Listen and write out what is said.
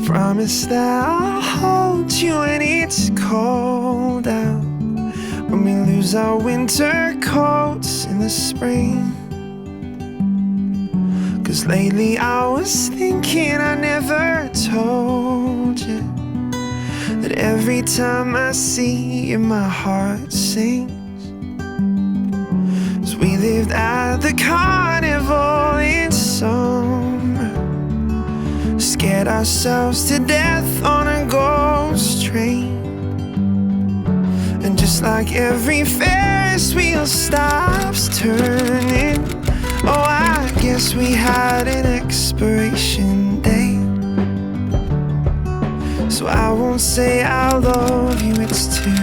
promise that I'll hold you when it's cold out, when we lose our winter coats in the spring. 'Cause lately I was thinking I never told you that every time I see you my heart sings. 'Cause we lived at the carnival in summer, scared ourselves to death on a ghost train. And just like every Ferris wheel stops turning, oh, I guess we had an expiration date. So I won't say I love you, it's too